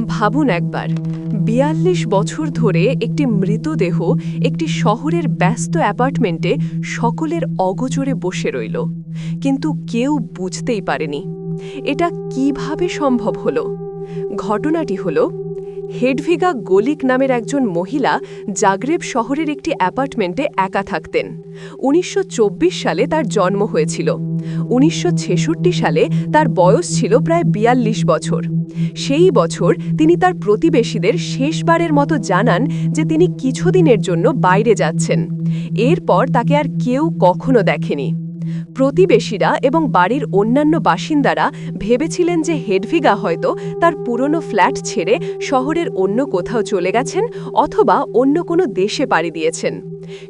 ভাবুন একবার ৪২ বছর ধরে একটি মৃতদেহ একটি শহরের ব্যস্ত অ্যাপার্টমেন্টে সকলের অগোচরে বসে রইল, কিন্তু কেউ বুঝতেই পারেনি এটা কিভাবে সম্ভব হলো। ঘটনাটি হলো, হেডভিগা গোলিক নামের একজন মহিলা জাগ্রেব শহরের একটি অ্যাপার্টমেন্টে একা থাকতেন। ১৯২৪ সালে তার জন্ম হয়েছিল। ১৯৬৬ সালে তার বয়স ছিল প্রায় ৪২ বছর। সেই বছর তিনি তার প্রতিবেশীদের শেষবারের মতো জানান যে তিনি কিছুদিনের জন্য বাইরে যাচ্ছেন। এরপর তাকে আর কেউ কখনো দেখেনি। প্রতিবেশীরা এবং বাড়ির অন্যান্য বাসিন্দারা ভেবেছিলেন যে হেডভিগা হয়তো তার পুরনো ফ্ল্যাট ছেড়ে শহরের অন্য কোথাও চলে গেছেন অথবা অন্য কোনো দেশে পাড়ি দিয়েছেন।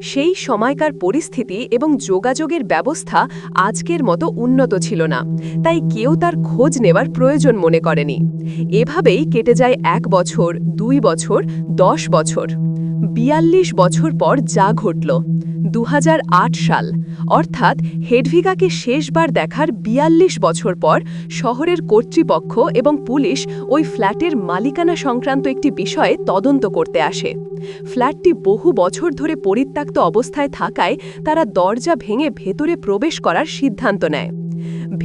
সেই সময়কার পরিস্থিতি এবং যোগাযোগের ব্যবস্থা আজকের মতো উন্নত ছিল না, তাই কেউ তার খোঁজ নেওয়ার প্রয়োজন মনে করেনি। এভাবেই কেটে যায় ১ বছর, ২ বছর, ১০ বছর। ৪২ বছর পর যা ঘটল, ২০০৮ সাল, অর্থাৎ হেডভিগাকে শেষবার দেখার ৪২ বছর পর শহরের কর্তৃপক্ষ এবং পুলিশ ওই ফ্ল্যাটের মালিকানা সংক্রান্ত একটি বিষয়ে তদন্ত করতে আসে। ফ্ল্যাটটি বহু বছর ধরে পরিত্যক্ত অবস্থায় থাকায় তারা দরজা ভেঙে ভেতরে প্রবেশ করার সিদ্ধান্ত নেয়।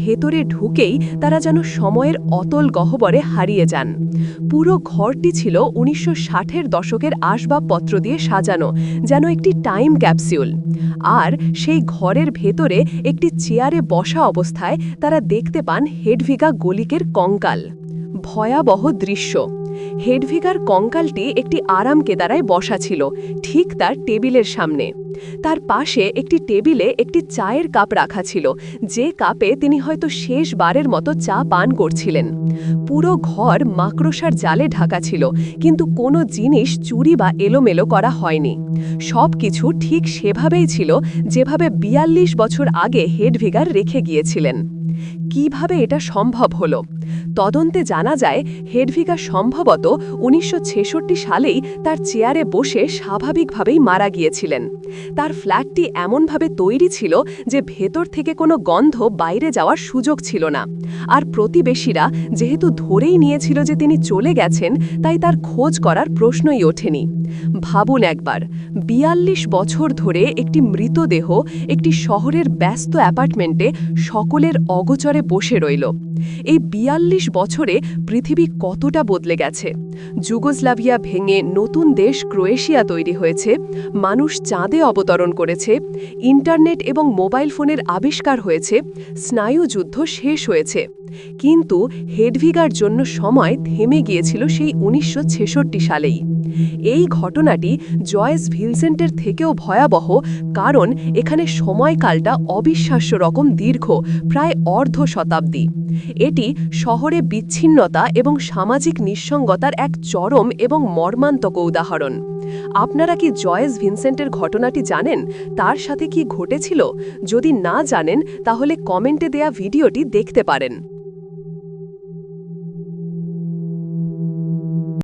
ভেতরে ঢুকেই তারা যেন সময়ের অতল গহ্বরে হারিয়ে যান। পুরো ঘরটি ছিল ১৯৬০-এর দশকের আসবাবপত্র দিয়ে সাজানো, যেন একটি টাইম ক্যাপসিউল। আর সেই ঘরের ভেতরে একটি চেয়ারে বসা অবস্থায় তারা দেখতে পান হেডভিগা গোলিকের কঙ্কাল। ভয়াবহ দৃশ্য। হেডভিগার কঙ্কালটি একটি আরামকেদারায় বসা ছিল, ঠিক তার টেবিলের সামনে। তার পাশে একটি টেবিলে একটি চায়ের কাপ রাখা ছিল, যে কাপে তিনি হয়তো শেষবারের মতো চা পান করছিলেন। পুরো ঘর মাকড়সার জালে ঢাকা ছিল, কিন্তু কোনো জিনিস চুরি বা এলোমেলো করা হয়নি। সবকিছু ঠিক সেভাবেই ছিল যেভাবে ৪২ বছর আগে হেডভিগার রেখে গিয়েছিলেন। কিভাবে এটা সম্ভব হলো? তদন্তে জানা যায় হেডভিগা সম্ভবত ১৯৬৬ সালেই তার চেয়ারে বসে স্বাভাবিকভাবেই মারা গিয়েছিলেন। তার ফ্ল্যাটটি এমনভাবে তৈরি ছিল যে ভেতর থেকে কোনো গন্ধ বাইরে যাওয়ার সুযোগ ছিল না। আর প্রতিবেশীরা যেহেতু ধরেই নিয়েছিল যে তিনি চলে গেছেন, তাই তার খোঁজ করার প্রশ্নই ওঠেনি। ভাবুন একবার, ৪২ বছর ধরে একটি মৃতদেহ একটি শহরের ব্যস্ত অ্যাপার্টমেন্টে সকলের অগোচরে বসে রইল। এই ৪২ বছরে পৃথিবী কতটা বদলে গেছে। যুগোস্লাভিয়া ভেঙে নতুন দেশ ক্রোয়েশিয়া তৈরি হয়েছে, মানুষ চাঁদে অবতরণ করেছে, ইন্টারনেট এবং মোবাইল ফোনের আবিষ্কার হয়েছে, স্নায়ুযুদ্ধ শেষ হয়েছে। কিন্তু হেডভিগার জন্য সময় থেমে গিয়েছিল সেই ১৯৬৬ সালেই। এই ঘটনাটি জয়েস ভিনসেন্টের থেকেও ভয়াবহ, কারণ এখানে সময়কালটা অবিশ্বাস্য রকম দীর্ঘ, প্রায় অর্ধ শতাব্দী। এটি শহরে বিচ্ছিন্নতা এবং সামাজিক নিঃসঙ্গতার এক চরম এবং মর্মান্তক উদাহরণ। আপনারা কি জয়েস ভিনসেন্টের ঘটনাটি জানেন? তার সাথে কি ঘটেছিল? যদি না জানেন, তাহলে কমেন্টে দেয়া ভিডিওটি দেখতে পারেন।